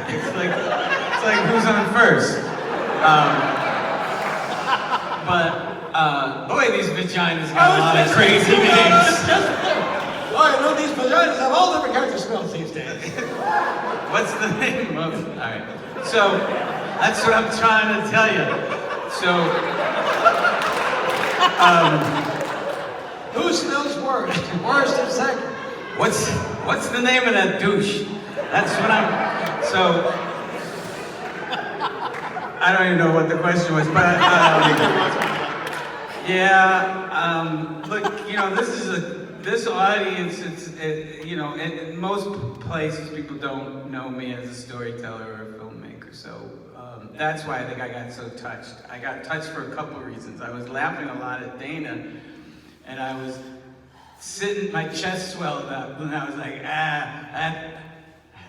It's like who's on first? Boy, these vaginas got a lot of crazy names. I know these vaginas have all different kinds of smells these days. What's the name of? All right. So that's what I'm trying to tell you. So, who smells worst? Worst and second. What's the name of that douche? That's what I'm. So I don't even know what the question was, but look, you know, this audience. In most places people don't know me as a storyteller or a filmmaker, so that's why I think I got so touched. I got touched for a couple of reasons. I was laughing a lot at Dana, and I was sitting, my chest swelled up, and I was like,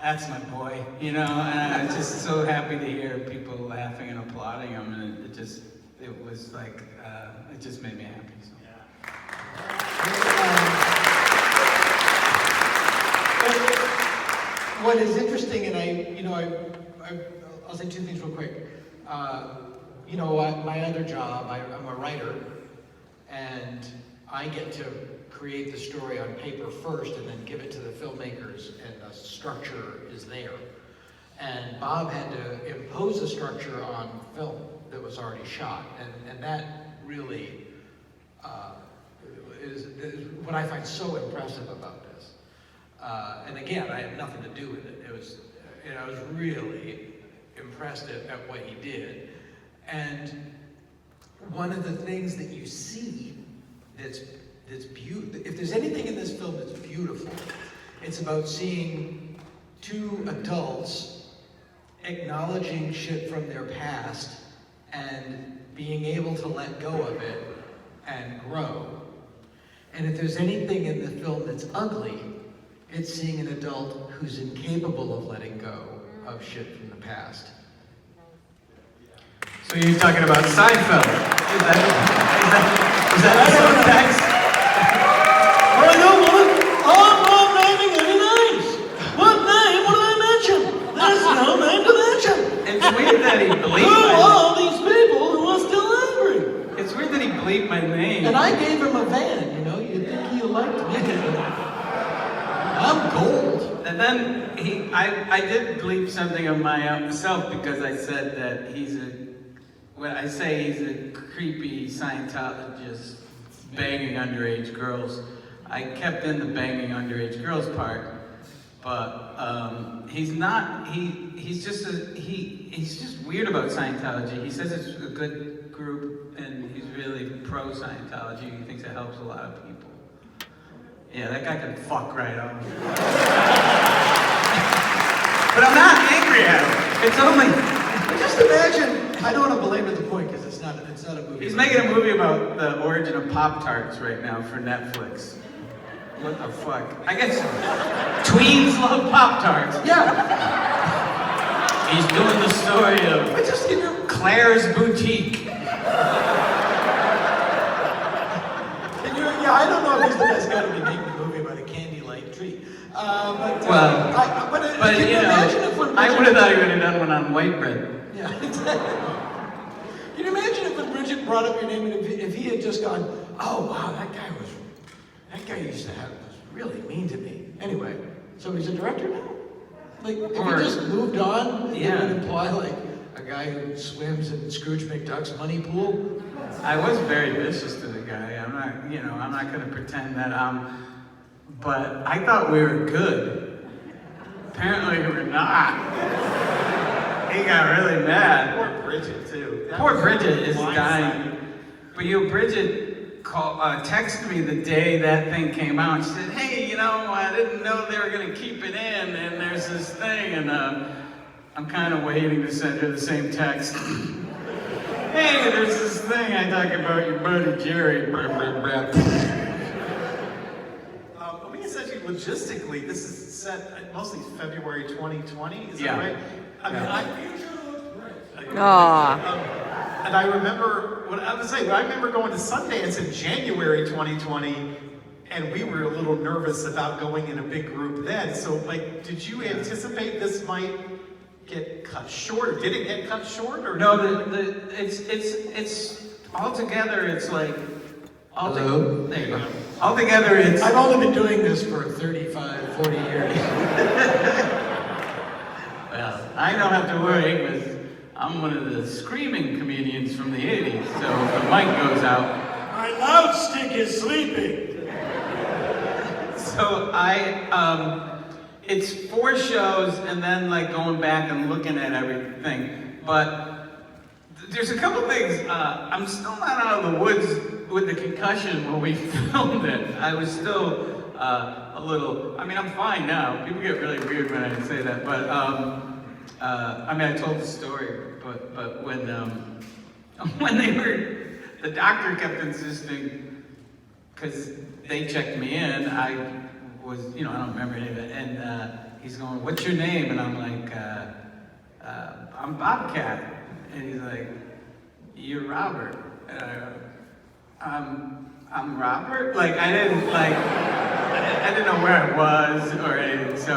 that's my boy, you know, and I was just so happy to hear people laughing and applauding him, and it just made me happy. So. What is interesting, and I'll say two things real quick. My other job, I'm a writer, and I get to create the story on paper first and then give it to the filmmakers, and the structure is there. And Bob had to impose a structure on film that was already shot, and that really is what I find so impressive about this. And again, I had nothing to do with it. I was really impressed at what he did. And one of the things that you see that's beautiful, if there's anything in this film that's beautiful, it's about seeing two adults acknowledging shit from their past and being able to let go of it and grow. And if there's anything in the film that's ugly, it's seeing an adult who's incapable of letting go of shit from the past. So you're talking about Seinfeld? Is that the subtext? I don't want to. I'm naming any names. What name? What did I mention? There's no name to mention. It's weird that he bleeped Who my are these people who are still angry? It's weird that he bleeped my name. And I gave him a van, you know. You'd think he liked me. I'm Gould. And then I did bleep something of myself because I said that when I say he's a creepy Scientologist banging underage girls, I kept in the banging underage girls part, but he's not. He's just weird about Scientology. He says it's a good group, and he's really pro Scientology. He thinks it helps a lot of people. Yeah, that guy can fuck right off. But I'm not angry at him. It's only. Just imagine. I don't want to belabor the point because it's not a movie. He's making a movie about the origin of Pop-Tarts right now for Netflix. What the fuck? I guess tweens love Pop-Tarts. Yeah. He's doing the story of Claire's Boutique. I don't know if he's the best guy to be making a movie about a candy-like treat. But you know, I would have thought he would have done one on white bread. Yeah, exactly. Can you imagine if when Bridget brought up your name and if he had just gone, oh wow, that guy used to was really mean to me. Anyway, so he's a director now? Like, if he just moved on, it would imply like a guy who swims in Scrooge McDuck's money pool. I was very vicious to the guy. I'm not going to pretend that but I thought we were good. Apparently we were not. He got really mad. Poor Bridget, too. Poor Bridget is dying. But Bridget texted me the day that thing came out. She said, hey, I didn't know they were going to keep it in, and there's this thing, and I'm kind of waiting to send her the same text. Hey, there's this thing I talk about your buddy Jerry. Essentially, logistically, this is set mostly February 2020. Is Yeah. that right? I mean, and I remember when I remember going to Sundance in January 2020, and we were a little nervous about going in a big group then. So, did you anticipate this might, get cut short, or did it get cut short, or No, it's altogether. It's like Hello? there you go. Altogether, it's. I've only been doing this for 35, 40 years. Well, I don't have to worry because I'm one of the screaming comedians from the '80s. So if the mic goes out. My loud stick is sleeping. So it's 4 shows and then like going back and looking at everything. But there's a couple things. I'm still not out of the woods with the concussion when we filmed it. I was still a little. I mean, I'm fine now. People get really weird when I say that. But I mean, I told the story. But when they were, the doctor kept insisting because they checked me in. I was, I don't remember any of it. And he's going, "What's your name?" And I'm like, "I'm Bobcat." And he's like, "You're Robert." And I go, I'm Robert? Like, I didn't know where I was or anything. So,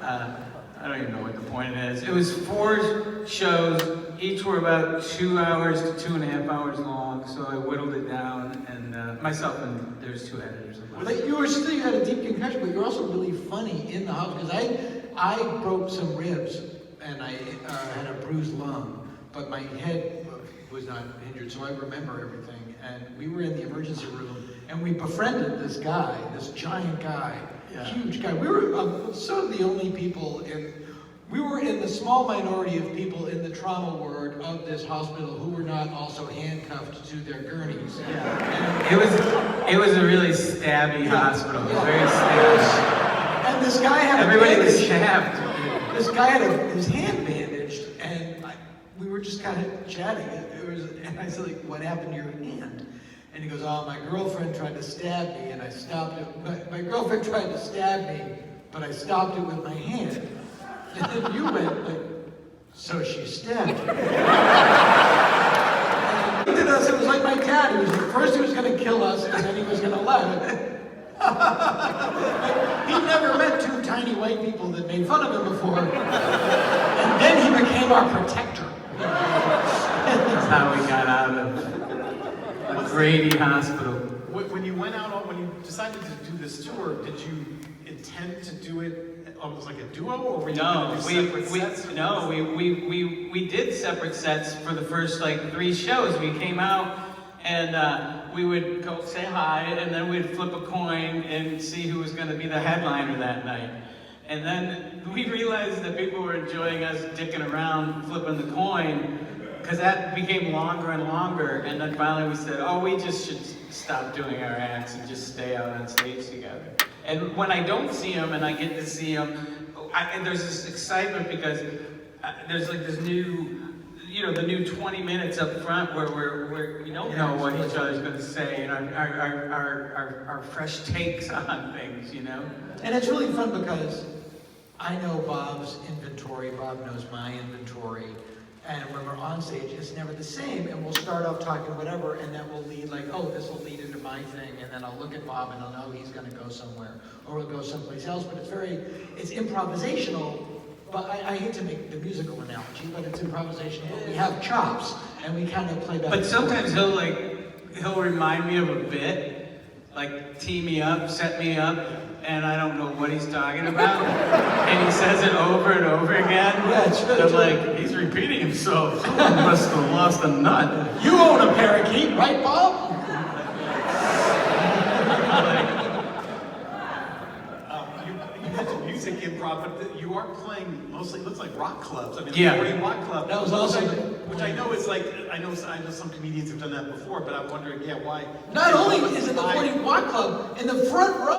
I don't even know what the point is. It was 4 shows. Each were about 2 hours to 2.5 hours long. So I whittled it down, and myself and there's 2 editors. But you had a deep concussion, but you're also really funny in the house, because I broke some ribs, and I had a bruised lung, but my head was not injured, so I remember everything. And we were in the emergency room, and we befriended this guy, this giant guy, huge guy. We were sort of the only people we were in the small minority of people in the trauma ward of this hospital who were not also handcuffed to their gurneys. Yeah. It was a really stabby hospital. It was very stabby. And this guy had everybody was stabbed. This guy had his hand bandaged, and we were just kind of chatting. And I said, like, "What happened to your hand?" And he goes, "Oh, my girlfriend tried to stab me, and I stopped it. My girlfriend tried to stab me, but I stopped it with my hand." And then you went, like, "So she stabbed you." And he looked at us, it was like my dad. First he was going to kill us, and then he was going to laugh. He'd never met 2 tiny white people that made fun of him before. And then he became our protector. That's how we got out of Grady Hospital. When you went out, when you decided to do this tour, did you intend to do it almost like a duo, or were you going to do separate sets? No, we did separate sets for the first like 3 shows. We came out and we would go say hi, and then we'd flip a coin and see who was going to be the headliner that night. And then we realized that people were enjoying us dicking around, flipping the coin, because that became longer and longer. And then finally we said, "Oh, we just should stop doing our acts and just stay out on stage together." And when I don't see them and I get to see them, there's this excitement because there's like this new, the new 20 minutes up front where we don't know what each other's going to say, and our fresh takes on things, And it's really fun because I know Bob's inventory, Bob knows my inventory, and when we're on stage, it's never the same, and we'll start off talking whatever, and then we'll lead like, "Oh, this will lead into my thing," and then I'll look at Bob and I'll know he's going to go somewhere, or we'll go someplace else, but it's improvisational, but I hate to make the musical analogy, but it's improvisational, but we have chops, and we kind of play back. But sometimes he'll remind me of a bit, like tee me up, set me up, and I don't know what he's talking about. And he says it over and over again. Yeah, it's really I'm like, he's repeating himself. Someone must have lost a nut. You own a parakeet, right, Bob? You mentioned music improv, but you are playing mostly, looks like rock clubs. I mean, Yeah. 40 Rock Club. That was also which I know is like, I know some comedians have done that before, but I'm wondering, why? Not only is it the 40 Watt Club, in the front row,